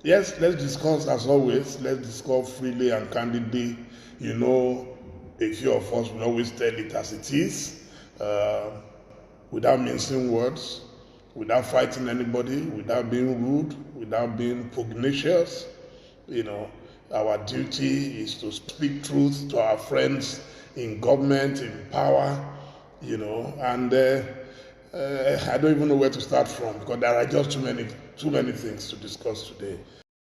Yes, let's discuss as always. Let's discuss freely and candidly. A few of us will always tell it as it is, without mincing words, without fighting anybody, without being rude, without being pugnacious. Our duty is to speak truth to our friends in government, in power, and I don't even know where to start from because there are just too many things to discuss today.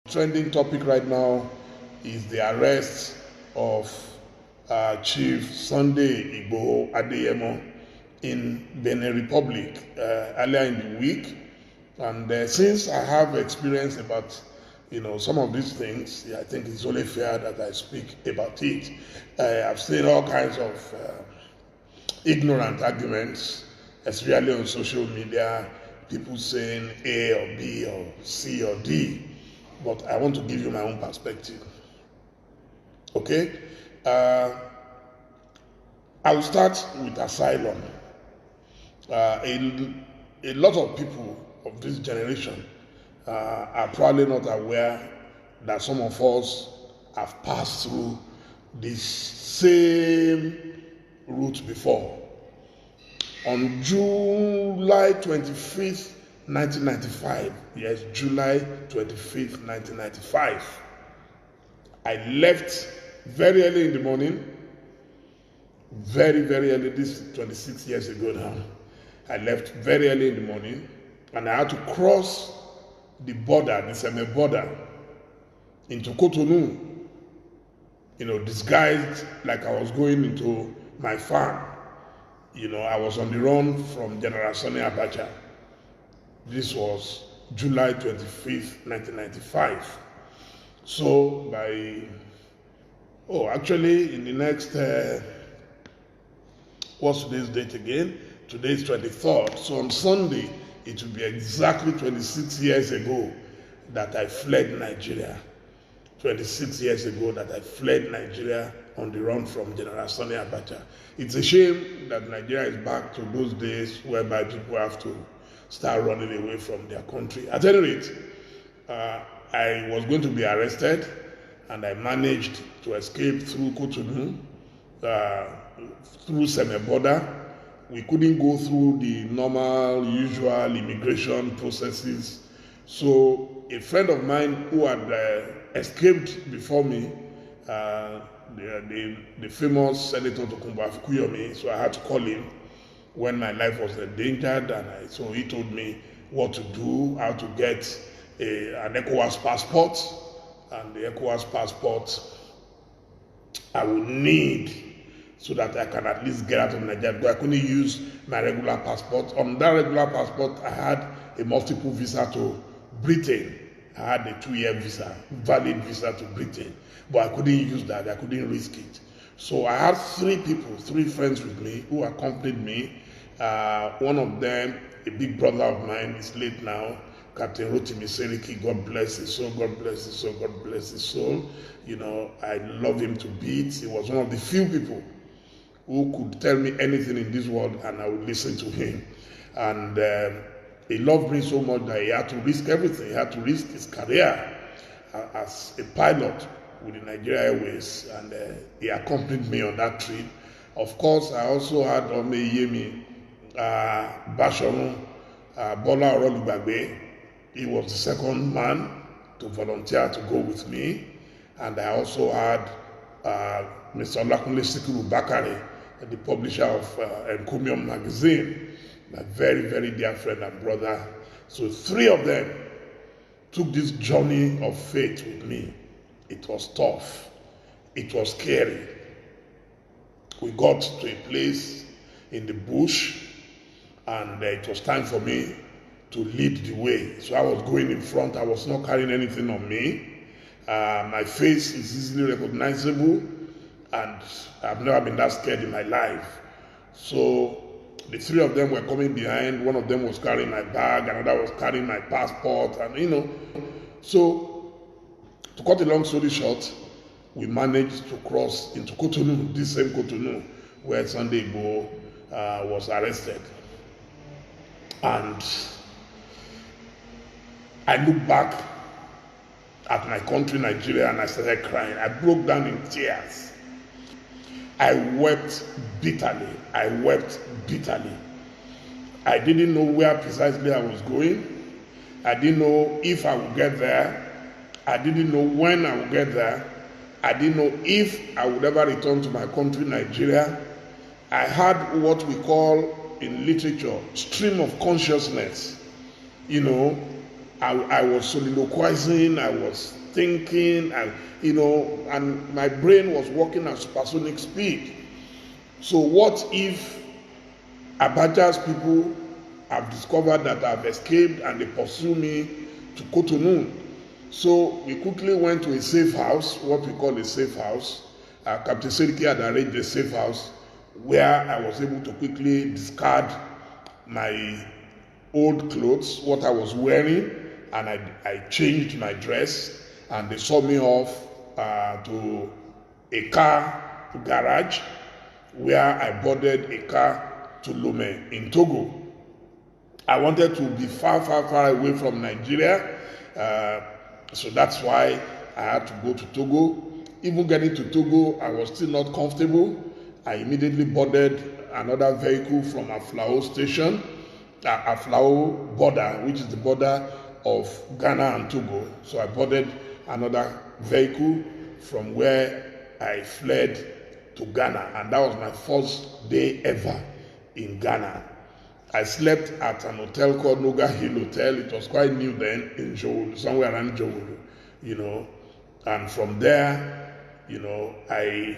Trending topic right now is the arrest of Chief Sunday Igboho Adeyemo in Benin Republic earlier in the week. And since I have experience about some of these things, I think it's only fair that I speak about it. I've seen all kinds of ignorant arguments, especially on social media, people saying A or B or C or D, but I want to give you my own perspective. Okay? I will start with asylum. A lot of people of this generation are probably not aware that some of us have passed through this same route before. On July 25th, 1995, yes, July 25th, 1995, I left very early in the morning, very, very early, this is 26 years ago now. I left very early in the morning, and I had to cross the border, the semi border, into Cotonou, disguised like I was going into my farm. I was on the run from General Sani Abacha. This was July 25th, 1995. So actually in the next, what's today's date again? Today's 23rd. So on Sunday, it will be exactly 26 years ago that I fled Nigeria. 26 years ago that I fled Nigeria on the run from General Sani Abacha. It's a shame that Nigeria is back to those days whereby people have to start running away from their country. At any rate, I was going to be arrested, and I managed to escape through Cotonou, through semi-border. We couldn't go through the normal, usual immigration processes. So a friend of mine who had escaped before me, the famous Senator Tokunbo Afukuyomi, so I had to call him when my life was endangered, and so he told me what to do, how to get an ECOWAS passport, and the ECOWAS passport I would need so that I can at least get out of Nigeria, because I couldn't use my regular passport. On that regular passport, I had a multiple visa to Britain. I had a 2-year visa, valid visa to Britain, but I couldn't use that. I couldn't risk it. So I had three friends with me who accompanied me. One of them, a big brother of mine, is late now, Captain Rotimi Seriki. God bless his soul, God bless his soul, God bless his soul. I love him to bits. He was one of the few people who could tell me anything in this world and I would listen to him. And he loved me so much that he had to risk everything. He had to risk his career as a pilot with the Nigeria Airways, and he accompanied me on that trip. Of course, I also had Omeyemi Basharun Bola Orolubagbe. He was the second man to volunteer to go with me. And I also had Mr. Olakunle Sikiru Bakare, the publisher of Encomium magazine, my very, very dear friend and brother. So three of them took this journey of faith with me. It was tough. It was scary. We got to a place in the bush, and it was time for me to lead the way. So I was going in front. I was not carrying anything on me. My face is easily recognizable, and I've never been that scared in my life. So the three of them were coming behind. One of them was carrying my bag, another was carrying my passport, and So to cut a long story short, we managed to cross into Cotonou, this same Cotonou, where Sunday Igboho was arrested. And I look back at my country, Nigeria, and I started crying. I broke down in tears. I wept bitterly. I wept bitterly. I didn't know where precisely I was going. I didn't know if I would get there. I didn't know when I would get there. I didn't know if I would ever return to my country, Nigeria. I had what we call in literature stream of consciousness. You know, I was soliloquizing, I was thinking, and my brain was working at supersonic speed. So what if Abacha's people have discovered that I've escaped and they pursue me to Cotonou? So we quickly went to a safe house, what we call a safe house. Captain Seriki had arranged a safe house where I was able to quickly discard my old clothes, what I was wearing, and I changed my dress, and they saw me off to a car garage where I boarded a car to Lomé in Togo. I wanted to be far, far, far away from Nigeria, so that's why I had to go to Togo. Even getting to Togo, I was still not comfortable. I immediately boarded another vehicle from Aflao station, Aflao border, which is the border of Ghana and Togo. So I boarded another vehicle from where I fled to Ghana, and that was my first day ever in Ghana. I slept at an hotel called Noga Hill Hotel. It was quite new then in Jowolo, somewhere around Jowolo, and from there, I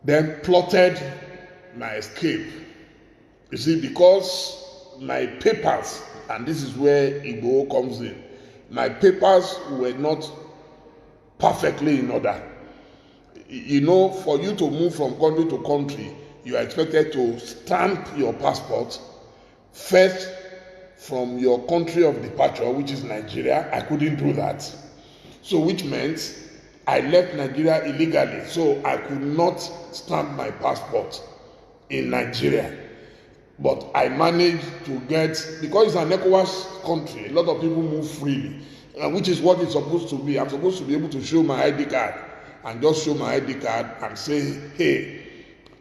then plotted my escape. You see, because my papers, and this is where Igbo comes in, my papers were not perfectly in order. For you to move from country to country, you are expected to stamp your passport first from your country of departure, which is Nigeria. I couldn't do that. So which meant I left Nigeria illegally, so I could not stamp my passport in Nigeria. But I managed to get, because it's an ECOWAS country, a lot of people move freely, which is what it's supposed to be. I'm supposed to be able to show my ID card and just show my ID card and say, hey,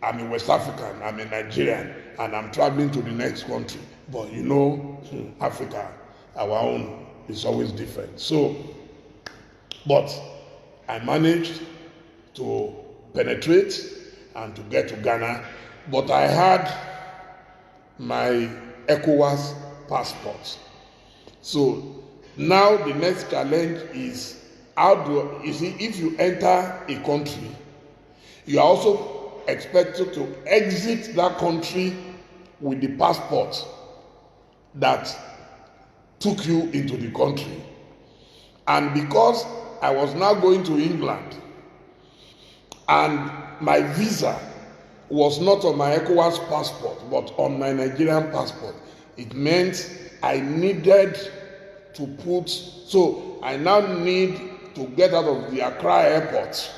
I'm a West African, I'm a Nigerian, and I'm traveling to the next country. But Africa, our own, is always different. So, but I managed to penetrate and to get to Ghana, but I had my ECOWAS passport. So now the next challenge is, if you enter a country, you are also expected to exit that country with the passport that took you into the country. And because I was now going to England and my visa was not on my ECOWAS passport but on my Nigerian passport, it meant I needed to so I now need to get out of the Accra airport.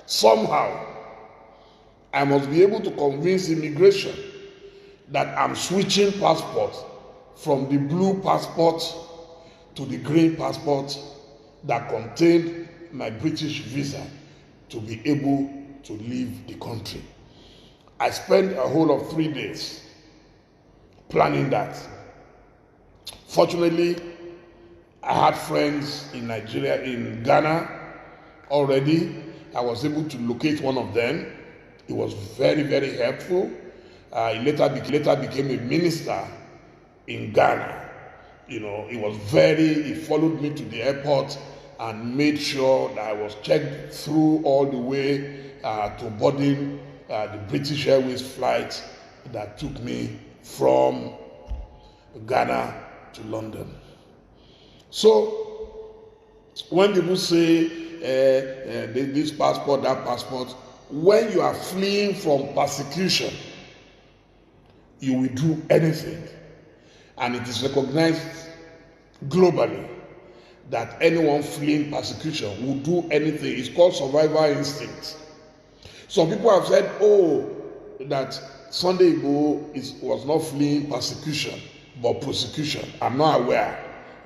Somehow I must be able to convince immigration that I'm switching passport from the blue passport to the green passport that contained my British visa to be able to leave the country. I spent a whole of 3 days planning that. Fortunately, I had friends in Nigeria, in Ghana already. I was able to locate one of them. He was very, very helpful. He later became a minister in Ghana. He followed me to the airport and made sure that I was checked through all the way to boarding the British Airways flight that took me from Ghana to London. So when people say this passport, that passport, when you are fleeing from persecution, you will do anything. And it is recognized globally that anyone fleeing persecution will do anything. It's called survival instinct. Some people have said, that Sunday Igboho was not fleeing persecution, but prosecution. I'm not aware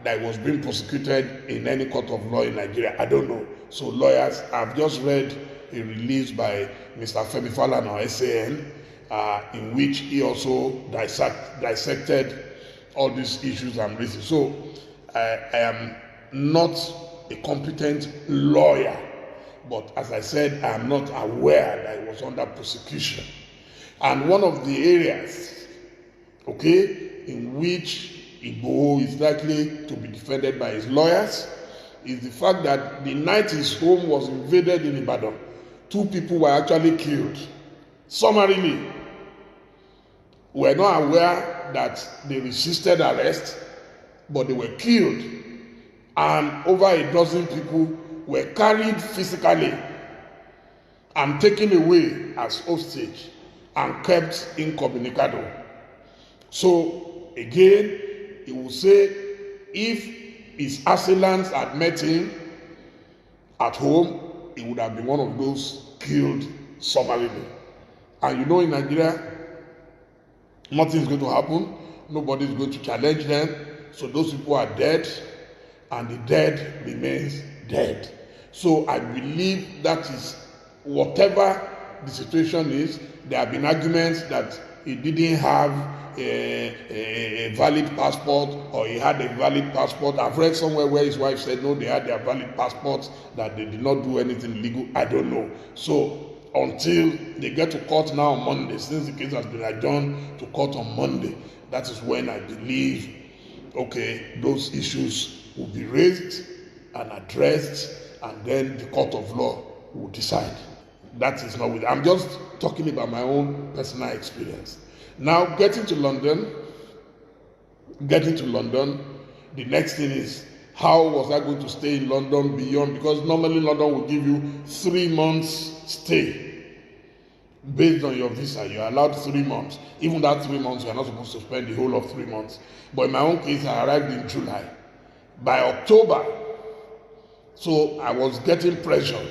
that he was being prosecuted in any court of law in Nigeria. I don't know. So lawyers, I've just read a release by Mr. Femi Falana on SAN, in which he also dissected all these issues I'm raising. So I am not a competent lawyer, but as I said, I am not aware that he was under prosecution. And one of the areas, okay, in which Igboho is likely to be defended by his lawyers is the fact that the night his home was invaded in Ibadan, 2 people were actually killed summarily. We are not aware that they resisted arrest, but they were killed, and over a dozen people were carried physically and taken away as hostage and kept incommunicado. So again, he will say if his assailants had met him at home, he would have been one of those killed summarily. And you know, in Nigeria, nothing is going to happen. Nobody is going to challenge them. So those people are dead, and the dead remains dead. So I believe that is, whatever the situation is, there have been arguments that he didn't have a valid passport, or he had a valid passport. I've read somewhere where his wife said no, they had their valid passports, that they did not do anything illegal. I don't know. So until they get to court now on Monday, since the case has been adjourned to court on Monday, that is when I believe, okay, those issues will be raised and addressed, and then the court of law will decide. That is not with, I'm just talking about my own personal experience. Now, getting to London, the next thing is, how was I going to stay in London beyond? Because normally London will give you 3 months stay based on your visa. You're allowed 3 months. Even that 3 months, you're not supposed to spend the whole of 3 months. But in my own case, I arrived in July. By October, so I was getting pressure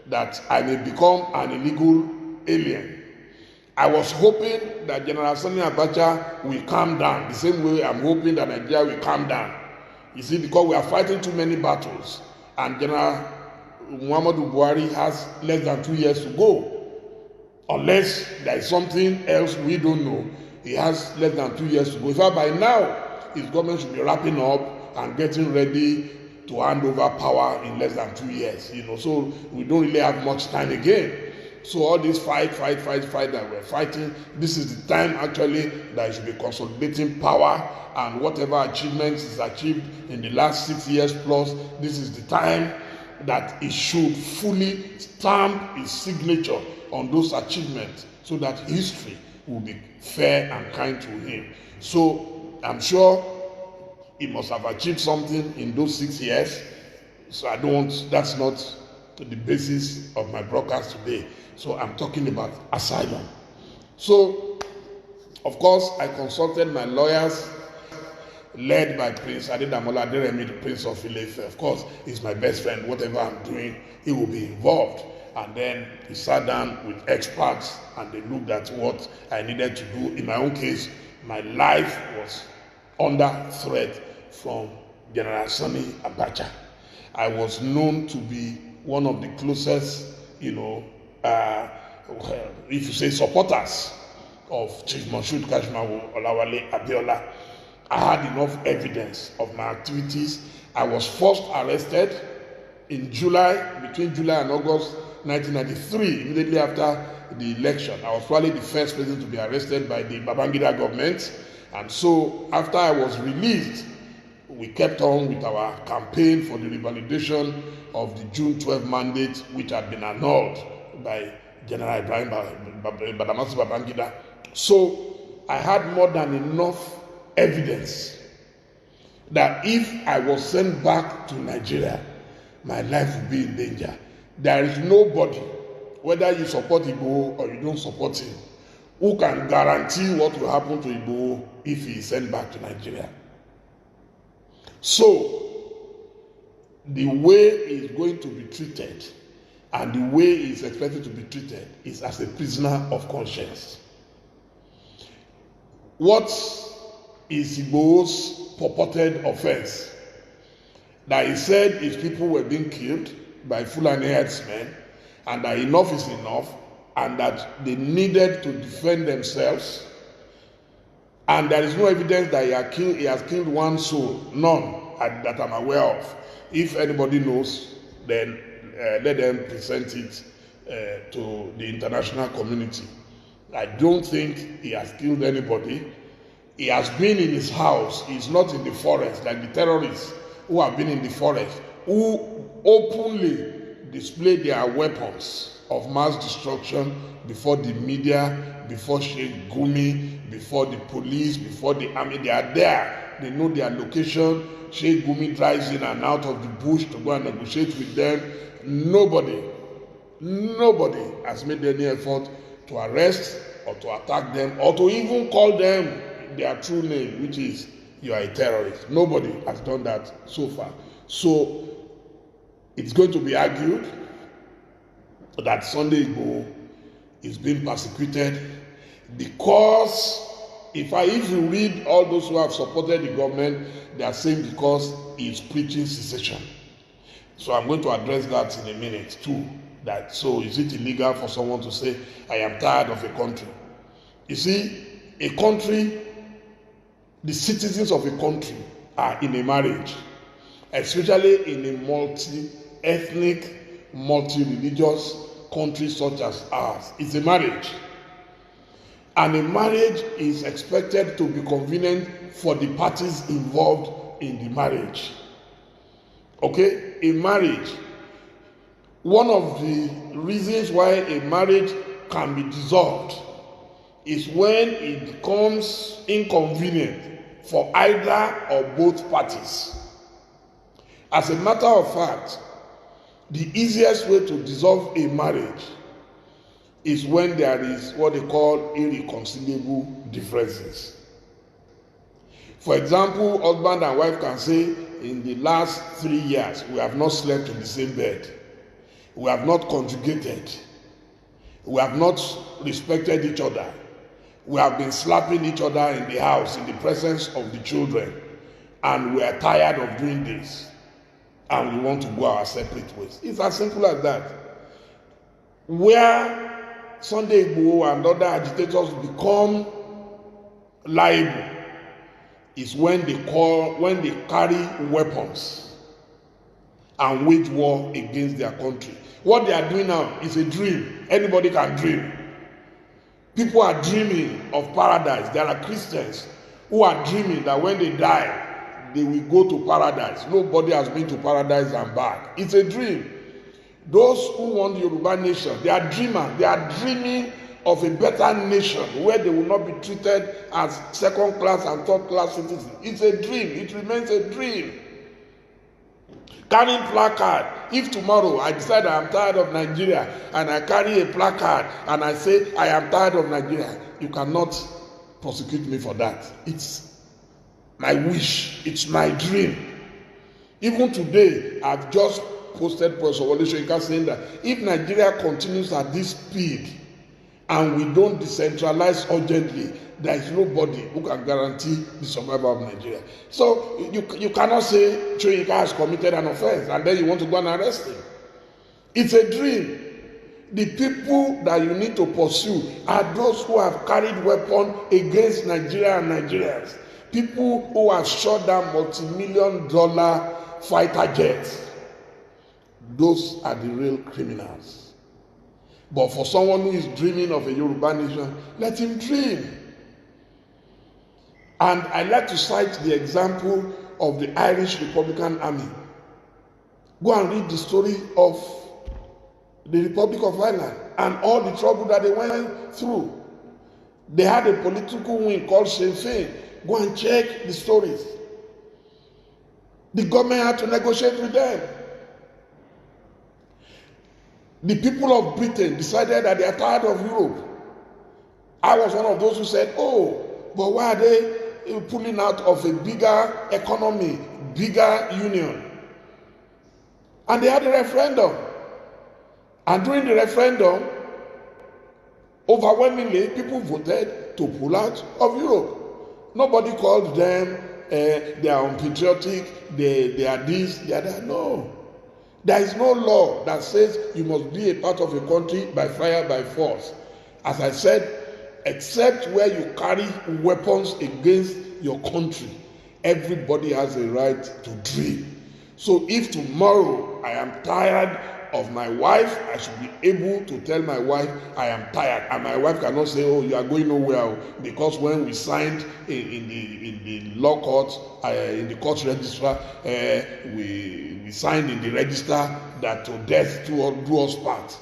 that I may become an illegal alien. I was hoping that General Sani Abacha will calm down, the same way I'm hoping that Nigeria will calm down. You see, because we are fighting too many battles, and General Muhammadu Buhari has less than 2 years to go. Unless there is something else we don't know, he has less than 2 years to go. In fact, by now, his government should be wrapping up and getting ready to hand over power in less than 2 years. So we don't really have much time again. So all this fight that we're fighting, this is the time actually that he should be consolidating power, and whatever achievements is achieved in the last 6 years plus, this is the time that he should fully stamp his signature on those achievements, so that history will be fair and kind to him. So I'm sure he must have achieved something in those 6 years. So that's not the basis of my broadcast today. So I'm talking about asylum. So, of course, I consulted my lawyers, led by Prince Adedamola Aderemi, the Prince of Ile-Ife. Of course, he's my best friend. Whatever I'm doing, he will be involved. And then he sat down with experts, and they looked at what I needed to do. In my own case, my life was under threat from General Sani Abacha. I was known to be one of the closest, if you say supporters of Chief Moshood Kashimawo Olawale Abiola. I had enough evidence of my activities. I was first arrested in between July and August 1993, immediately after the election. I was probably the first person to be arrested by the Babangida government. And so after I was released, we kept on with our campaign for the revalidation of the June 12 mandate, which had been annulled by General Ibrahim Badamasi Babangida. So I had more than enough evidence that if I was sent back to Nigeria, my life would be in danger. There is nobody, whether you support Igboho or you don't support him, who can guarantee what will happen to Igboho if he is sent back to Nigeria. So, the way he is going to be treated and the way he is expected to be treated is as a prisoner of conscience. What is Igboho's purported offense? that he said his people were being killed by Fulani herdsmen, and that enough is enough, and that they needed to defend themselves. And there is no evidence that he has killed one soul, none that I'm aware of. If anybody knows, then let them present it to the international community. I don't think he has killed anybody. He has been in his house. He's not in the forest like the terrorists who have been in the forest, who openly display their weapons of mass destruction before the media, before Sheikh Gumi, before the police, before the army. They are there. They know their location. Sheikh Gumi drives in and out of the bush to go and negotiate with them. Nobody has made any effort to arrest or to attack them or to even call them their true name, which is, you are a terrorist. Nobody has done that so far. So it's going to be argued that Sunday Igboho is being persecuted because if you read all those who have supported the government, they are saying because he is preaching secession. So I'm going to address that in a minute too. So is it illegal for someone to say, I am tired of a country? You see, a country, the citizens of a country are in a marriage, especially in a multi-ethnic, multi-religious country such as ours. It's a marriage. And a marriage is expected to be convenient for the parties involved in the marriage. Okay? A marriage. One of the reasons why a marriage can be dissolved is when it becomes inconvenient for either or both parties. As a matter of fact, the easiest way to dissolve a marriage is when there is what they call irreconcilable differences. For example, husband and wife can say, in the last 3 years, we have not slept in the same bed. We have not conjugated. We have not respected each other. We have been slapping each other in the house in the presence of the children. And we are tired of doing this. And we want to go our separate ways. It's as simple as that. Where Sunday Igboho and other agitators become liable is when they carry weapons and wage war against their country. What they are doing now is a dream. Anybody can dream. People are dreaming of paradise. There are Christians who are dreaming that when they die, they will go to paradise. Nobody has been to paradise and back. It's a dream. Those who want the Yoruba nation, they are dreamers. They are dreaming of a better nation where they will not be treated as second class and third class citizens. It's a dream. It remains a dream. Carrying placard. If tomorrow I decide I am tired of Nigeria and I carry a placard and I say I am tired of Nigeria, you cannot prosecute me for that. It's my wish. It's my dream. Even today, I've just posted Professor Wole Soyinka saying that if Nigeria continues at this speed and we don't decentralize urgently, there is nobody who can guarantee the survival of Nigeria. So you cannot say Soyinka has committed an offense and then you want to go and arrest him. It's a dream. The people that you need to pursue are those who have carried weapons against Nigeria and Nigerians. People who have shot down multi-million-dollar fighter jets. Those are the real criminals. But for someone who is dreaming of a Yoruba nation, let him dream. And I like to cite the example of the Irish Republican Army. Go and read the story of the Republic of Ireland and all the trouble that they went through. They had a political wing called Sinn Féin. Go and check the stories. The government had to negotiate with them. The people of Britain decided that they are tired of Europe. I was one of those who said, oh, but why are they pulling out of a bigger economy, bigger union? And they had a referendum. And during the referendum, overwhelmingly, people voted to pull out of Europe. Nobody called them they are unpatriotic, they are this, they are that. No. There is no law that says you must be a part of a country by fire, by force. As I said, except where you carry weapons against your country, everybody has a right to dream. So if tomorrow I am tired of my wife, I should be able to tell my wife I am tired, and my wife cannot say, "Oh, you are going nowhere," because when we signed in the law court, in the court register, we signed in the register that to death do us part.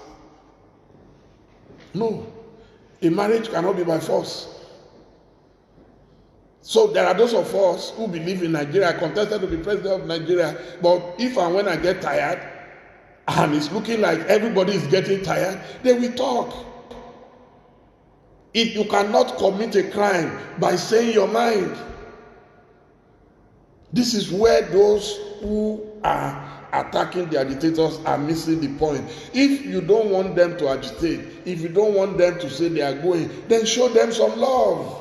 No, a marriage cannot be by force. So there are those of us who believe in Nigeria. I contested to be president of Nigeria, but if and when I get tired, and it's looking like everybody is getting tired, then we talk. If you cannot commit a crime by saying your mind, this is where those who are attacking the agitators are missing the point. If you don't want them to agitate, if you don't want them to say they are going, then show them some love.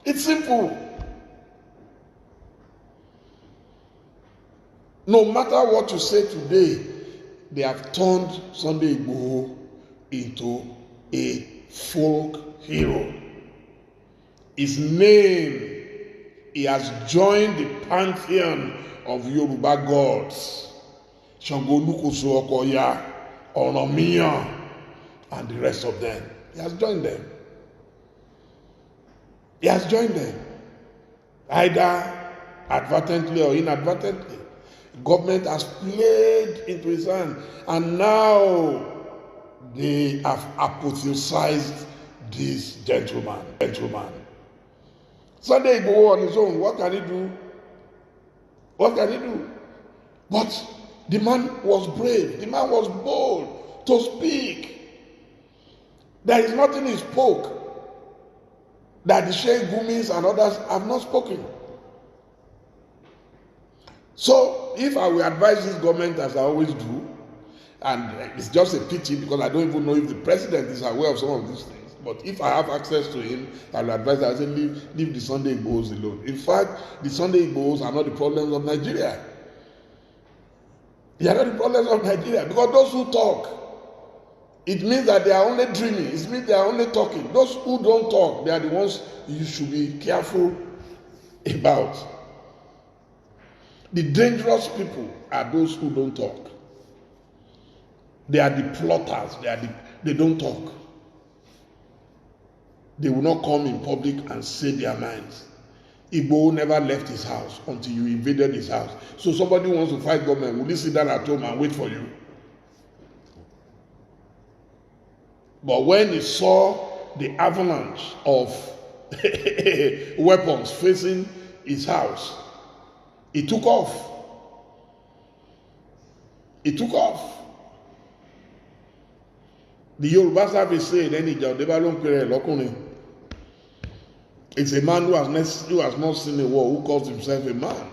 It's simple. No matter what you say today, they have turned Sunday Igboho into a folk hero. His name, he has joined the pantheon of Yoruba gods. Shango Olukoso Okoya, Oromia, and the rest of them. He has joined them. He has joined them. Either advertently or inadvertently. Government has played into his hand, and now they have apotheosized this gentleman. Sunday Igboho on his own, what can he do? What can he do? But the man was brave, the man was bold to speak. There is nothing he spoke that the Sheikh Gumis and others have not spoken. So, if I will advise this government, as I always do, and it's just a pity because I don't even know if the president is aware of some of these things, but if I have access to him, I will advise that I say leave the Sunday Igbohos alone. In fact, the Sunday Igbohos are not the problems of Nigeria. They are not the problems of Nigeria, because those who talk, it means that they are only dreaming. It means they are only talking. Those who don't talk, they are the ones you should be careful about. The dangerous people are those who don't talk. They are the plotters. They don't talk. They will not come in public and say their minds. Igboho never left his house until you invaded his house. So somebody wants to fight government, will he sit down at home and wait for you? But when he saw the avalanche of weapons facing his house, he took off. He took off. The Yoruba service said, it's a man who has not seen a war, who calls himself a man.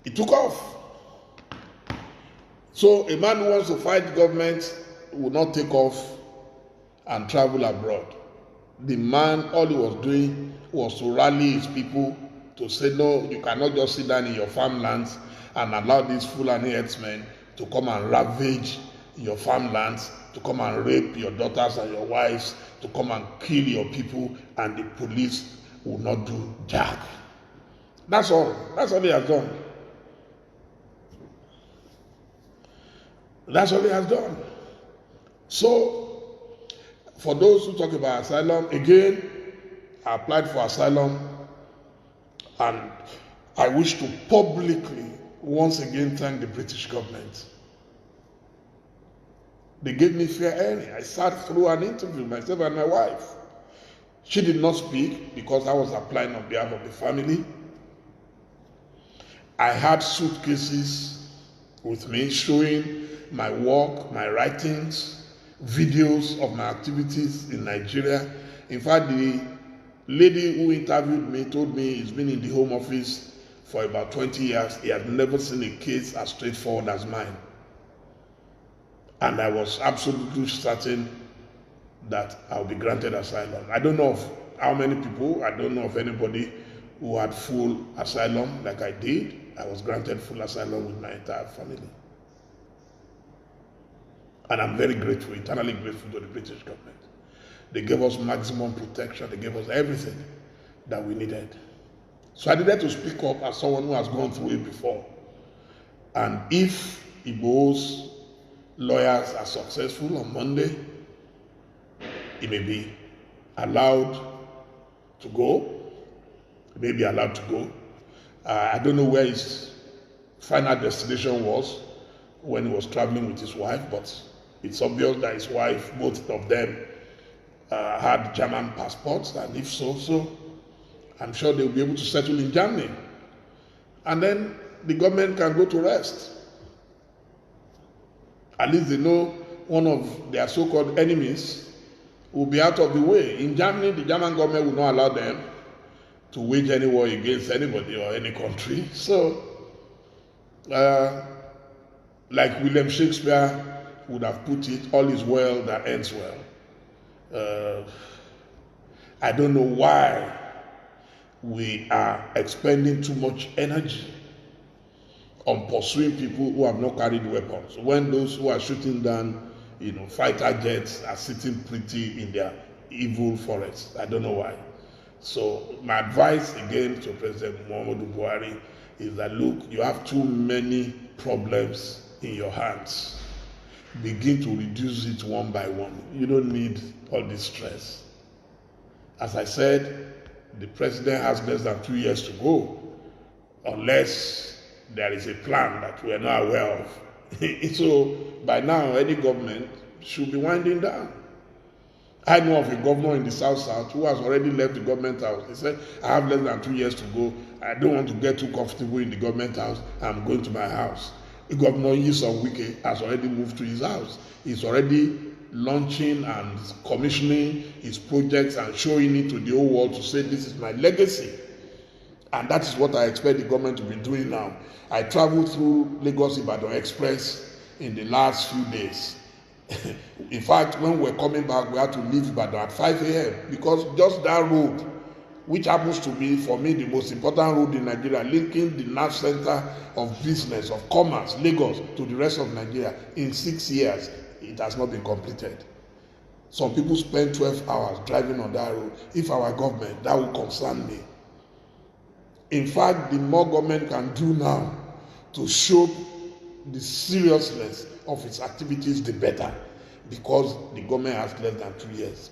He took off. So a man who wants to fight government will not take off and travel abroad. The man, all he was doing was to rally his people to say, no, you cannot just sit down in your farmlands and allow these Fulani herdsmen to come and ravage your farmlands, to come and rape your daughters and your wives, to come and kill your people, and the police will not do jack. That's all. That's all he has done. That's all he has done. So, for those who talk about asylum, again, I applied for asylum, and I wish to publicly once again thank the British government. They gave me fair hearing. I sat through an interview, myself and my wife. She did not speak because I was applying on behalf of the family. I had suitcases with me showing my work, my writings, videos of my activities in Nigeria. In fact, the lady who interviewed me told me he's been in the Home Office for about 20 years. He had never seen a case as straightforward as mine. And I was absolutely certain that I'll be granted asylum. I don't know of how many people, I don't know of anybody who had full asylum like I did. I was granted full asylum with my entire family. And I'm very grateful, eternally grateful to the British government. They gave us maximum protection. They gave us everything that we needed. So I needed to speak up as someone who has gone through it before. And if Igbo's lawyers are successful on Monday, he may be allowed to go. He may be allowed to go. I don't know where his final destination was when he was traveling with his wife, but it's obvious that his wife, both of them, had German passports, and if so, I'm sure they'll be able to settle in Germany. And then the government can go to rest. At least they know one of their so-called enemies will be out of the way. In Germany, the German government will not allow them to wage any war against anybody or any country. So, like William Shakespeare would have put it, all is well that ends well. I don't know why we are expending too much energy on pursuing people who have not carried weapons, when those who are shooting down, fighter jets are sitting pretty in their evil forests. I don't know why. So my advice again to President Muhammadu Buhari is that, look, you have too many problems in your hands. Begin to reduce it one by one. You don't need all this stress. As I said, the president has less than 2 years to go, unless there is a plan that we are not aware of. So by now, any government should be winding down. I know of a governor in the South who has already left the government house. He said, I have less than 2 years to go. I don't want to get too comfortable in the government house. I'm going to my house. The governor Nyesom Wike has already moved to his house. He's already launching and commissioning his projects and showing it to the whole world to say, this is my legacy. And that is what I expect the government to be doing now. I traveled through Lagos-Ibadan Express in the last few days. In fact, when we were coming back, we had to leave Ibadan at 5 a.m. because just that road, which happens to be, for me, the most important road in Nigeria, linking the nerve center of business, of commerce, Lagos, to the rest of Nigeria, in 6 years, it has not been completed. Some people spend 12 hours driving on that road. If our government, that will concern me. In fact, the more government can do now to show the seriousness of its activities, the better, because the government has less than 2 years.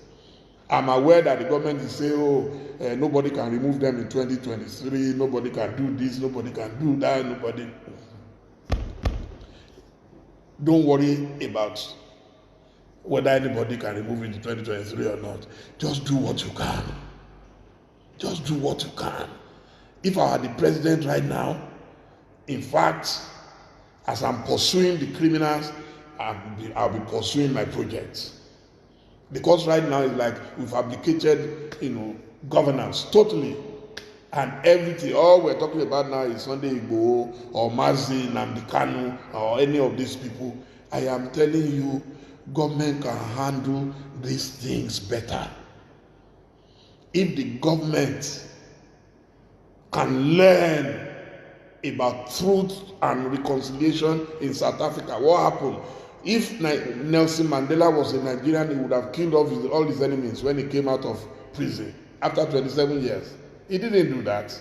I'm aware that the government is saying, nobody can remove them in 2023, nobody can do this, nobody can do that, nobody. Don't worry about whether anybody can remove it in 2023 or not. Just do what you can. Just do what you can. If I were the president right now, in fact, as I'm pursuing the criminals, I'll be pursuing my projects. Because right now it's like we've abdicated, governance totally. And everything, all we're talking about now is Sunday Igboho or Mazi Nnamdi Kanu or any of these people. I am telling you, government can handle these things better. If the government can learn about truth and reconciliation in South Africa, what happened? If Nelson Mandela was a Nigerian, he would have killed all his enemies when he came out of prison after 27 years. He didn't do that.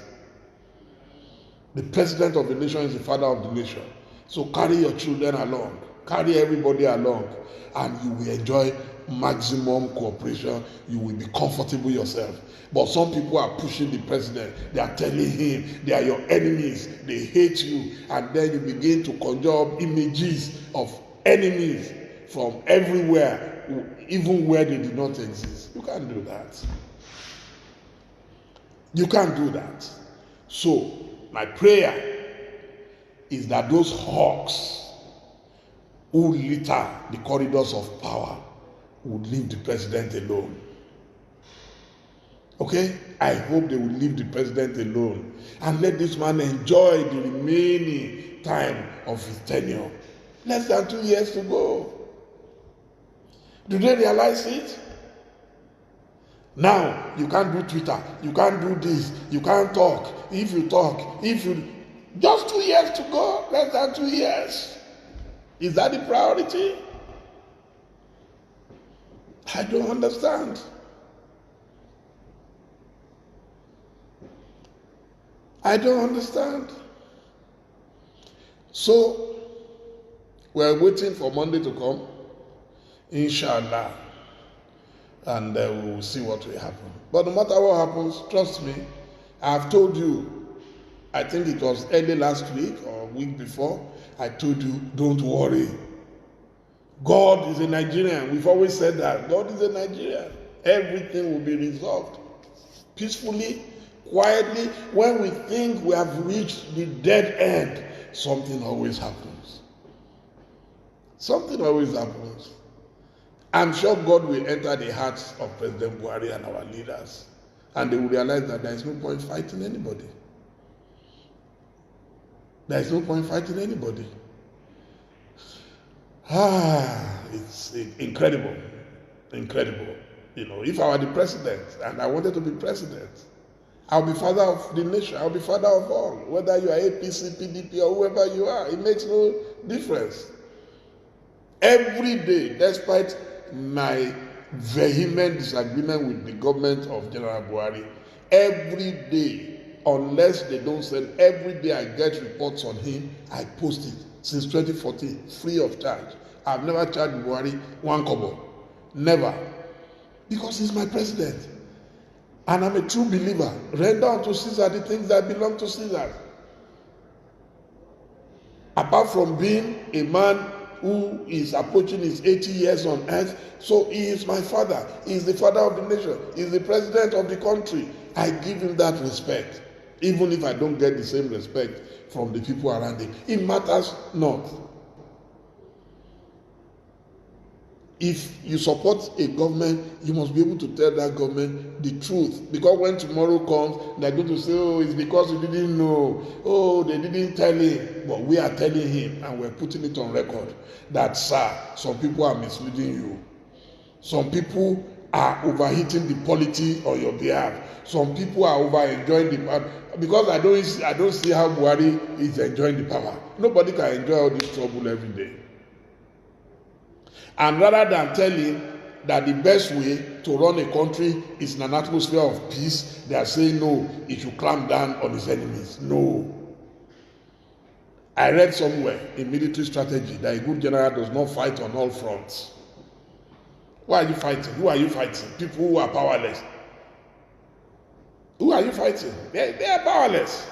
The president of the nation is the father of the nation. So carry your children along, carry everybody along, and you will enjoy maximum cooperation. You will be comfortable yourself. But some people are pushing the president. They are telling him they are your enemies. They hate you. And then you begin to conjure up images of enemies from everywhere, even where they did not exist. You can't do that. You can't do that. So, my prayer is that those hawks who litter the corridors of power would leave the president alone. Okay? I hope they will leave the president alone and let this man enjoy the remaining time of his tenure. Less than 2 years to go. Do they realize it? Now, you can't do Twitter, you can't do this, you can't talk. If you talk, just 2 years to go, less than 2 years. Is that the priority? I don't understand. I don't understand. So, we're waiting for Monday to come, inshallah, and we will see what will happen. But no matter what happens, trust me, I've told you, I think it was early last week or week before, I told you, don't worry. God is a Nigerian. We've always said that. God is a Nigerian. Everything will be resolved peacefully, quietly. When we think we have reached the dead end, something always happens. Something always happens. I'm sure God will enter the hearts of President Buhari and our leaders, and they will realize that there is no point fighting anybody. There is no point fighting anybody. It's incredible. Incredible. You know, if I were the president and I wanted to be president, I'll be father of the nation. I'll be father of all. Whether you are APC, PDP, or whoever you are, it makes no difference. Every day, despite my vehement disagreement with the government of General Buhari, every day, unless they don't send, every day I get reports on him, I post it since 2014, free of charge. I've never charged Buhari one kobo. Never. Because he's my president. And I'm a true believer. Render unto Caesar the things that belong to Caesar. Apart from being a man who is approaching his 80 years on earth, so he is my father. He is the father of the nation. He is the president of the country. I give him that respect, even if I don't get the same respect from the people around him. It matters not. If you support a government, you must be able to tell that government the truth. Because when tomorrow comes, they're going to say, oh, it's because you didn't know. Oh, they didn't tell him. But we are telling him, and we're putting it on record, that, sir, some people are misleading you. Some people are overheating the polity on your behalf. Some people are over-enjoying the power. Because I don't see how Buhari is enjoying the power. Nobody can enjoy all this trouble every day. And rather than tell him that the best way to run a country is in an atmosphere of peace, they are saying no, he should clamp down on his enemies. No. I read somewhere in military strategy that a good general does not fight on all fronts. Why are you fighting? Who are you fighting? People who are powerless. Who are you fighting? They are powerless.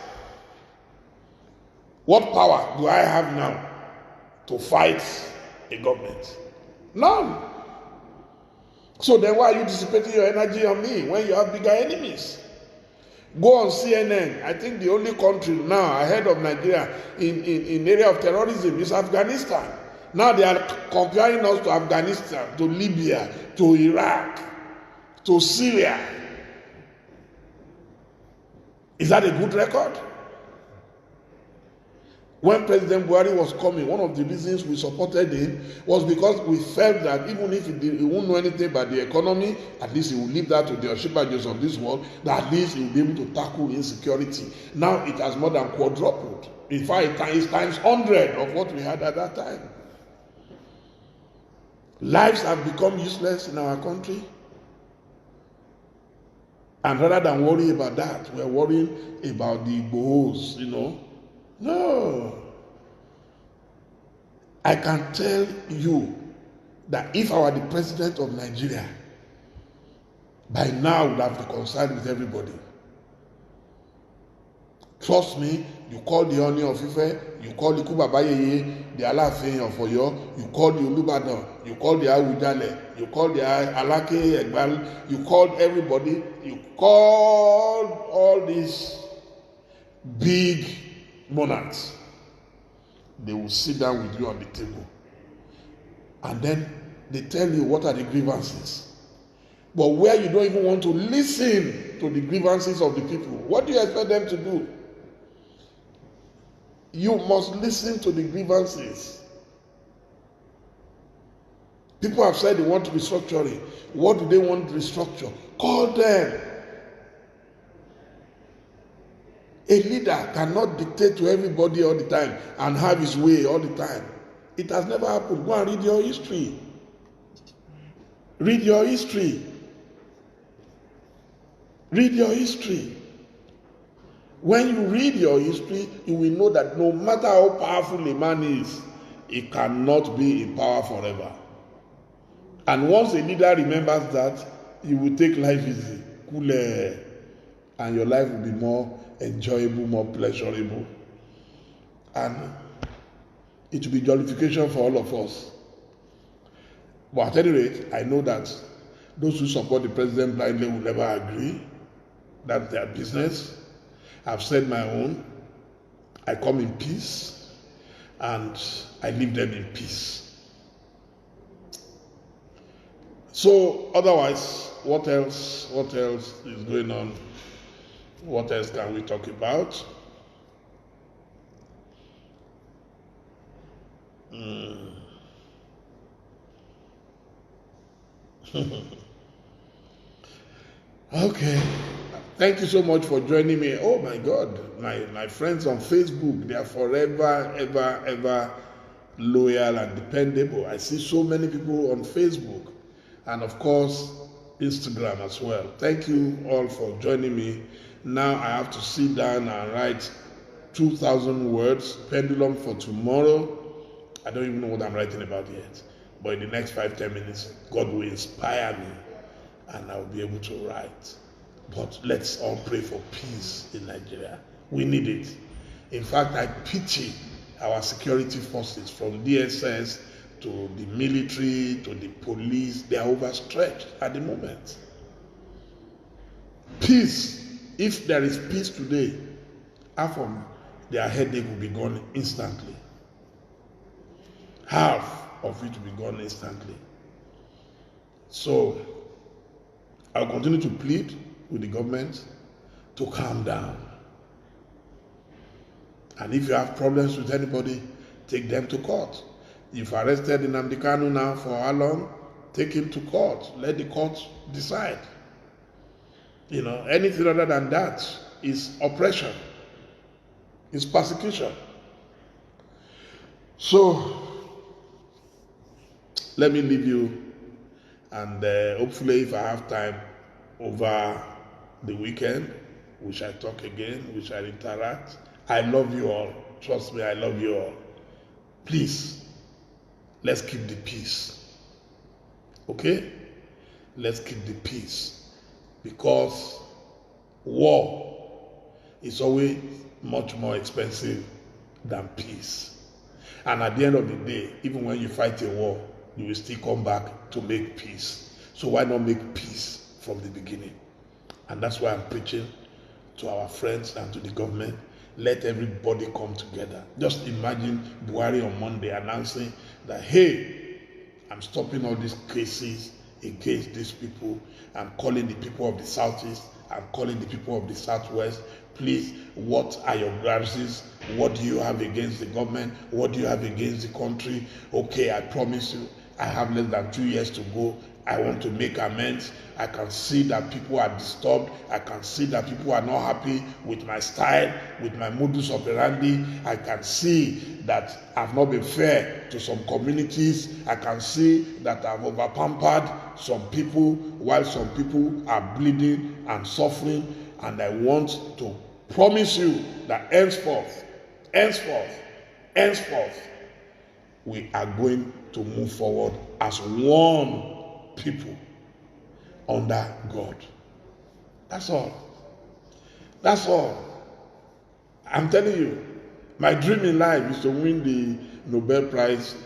What power do I have now to fight a government? None. So then why are you dissipating your energy on me when you have bigger enemies? Go on CNN. I think the only country now ahead of Nigeria in area of terrorism is Afghanistan. Now they are comparing us to Afghanistan, to Libya, to Iraq, to Syria. Is that a good record? When President Buhari was coming, one of the reasons we supported him was because we felt that even if he won't know anything about the economy, at least he will leave that to the Oshibajos of this world, that at least he will be able to tackle insecurity. Now it has more than quadrupled. In fact, it's times 100 of what we had at that time. Lives have become useless in our country. And rather than worry about that, we're worrying about the Igbos, No. I can tell you that if I were the president of Nigeria, by now I would have reconciled with everybody. Trust me, you call the Oni of Ife, you call the Kubabayeye, the Alaafin of Oyo, you call the Olubadan, you call the Awujale, you call the Alake Egbal, you called everybody, you called all these big monarchs. They will sit down with you on the table. And then they tell you what are the grievances. But where you don't even want to listen to the grievances of the people, what do you expect them to do? You must listen to the grievances. People have said they want restructuring. What do they want to restructure? Call them. A leader cannot dictate to everybody all the time and have his way all the time. It has never happened. Go and read your history. Read your history. Read your history. When you read your history, you will know that no matter how powerful a man is, he cannot be in power forever. And once a leader remembers that, you will take life easy, cooler, and your life will be more enjoyable, more pleasurable. And it will be jollification for all of us. But at any rate, I know that those who support the president blindly will never agree. That's their business. I've said my own. I come in peace, and I leave them in peace. So, otherwise, what else is going on? What else can we talk about? Okay. Thank you so much for joining me. Oh my God, my friends on Facebook, they are forever, ever loyal and dependable. I see so many people on Facebook and of course Instagram as well. Thank you all for joining me. Now I have to sit down and write 2,000 words, pendulum for tomorrow. I don't even know what I'm writing about yet. But in the next 5-10 minutes, God will inspire me and I'll be able to write. But let's all pray for peace in Nigeria. We need it. In fact, I pity our security forces from DSS to the military to the police. They are overstretched at the moment. Peace. If there is peace today, half of their headache will be gone instantly. Half of it will be gone instantly. So, I'll continue to plead with the government to calm down. And if you have problems with anybody, take them to court. You've arrested Nnamdi Kanu now for how long? Take him to court. Let the court decide. Anything other than that is oppression. It's persecution. So, let me leave you, and hopefully if I have time over the weekend, we shall talk again, we shall interact. I love you all. Trust me, I love you all. Please, let's keep the peace. Okay? Let's keep the peace. Because war is always much more expensive than peace. And at the end of the day, even when you fight a war, you will still come back to make peace. So why not make peace from the beginning? And that's why I'm preaching to our friends and to the government. Let everybody come together. Just imagine Buhari on Monday announcing that, hey, I'm stopping all these cases against these people. I'm calling the people of the Southeast. I'm calling the people of the Southwest. Please, what are your grievances? What do you have against the government? What do you have against the country? Okay, I promise you, I have less than 2 years to go. I want to make amends. I can see that people are disturbed. I can see that people are not happy with my style, with my modus operandi. I can see that I've not been fair to some communities. I can see that I've overpampered some people while some people are bleeding and suffering. And I want to promise you that henceforth, we are going to move forward as one people under God. That's all. That's all. I'm telling you, my dream in life is to win the Nobel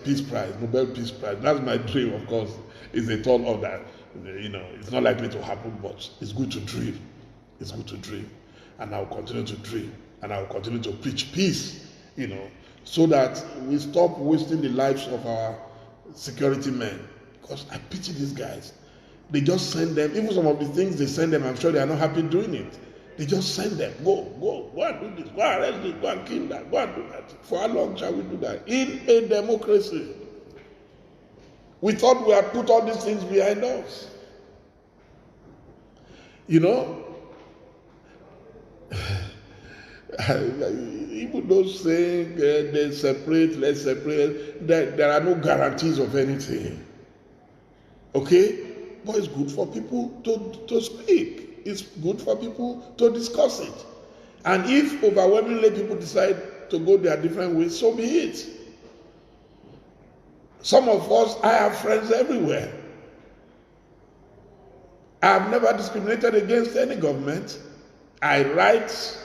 Peace Prize. That's my dream, of course. It's a thought of that. It's not likely to happen, but it's good to dream. It's good to dream. And I'll continue to dream. And I'll continue to preach peace, so that we stop wasting the lives of our security men. Because I pity these guys. They just send them, even some of the things they send them, I'm sure they are not happy doing it. They just send them, go and do this, go and arrest this, go and kill that, go and do that. For how long shall we do that? In a democracy. We thought we had put all these things behind us. You know, even those saying they separate, let's separate, there are no guarantees of anything. Okay? But it's good for people to speak. It's good for people to discuss it. And if overwhelmingly people decide to go their different ways, so be it. Some of us, I have friends everywhere. I have never discriminated against any government. I write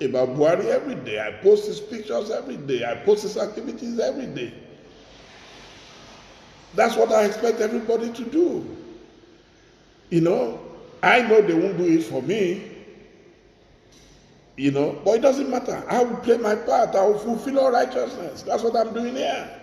about Buhari every day. I post his pictures every day. I post his activities every day. That's what I expect everybody to do. You know, I know they won't do it for me. You know, but it doesn't matter. I will play my part. I will fulfill all righteousness. That's what I'm doing here.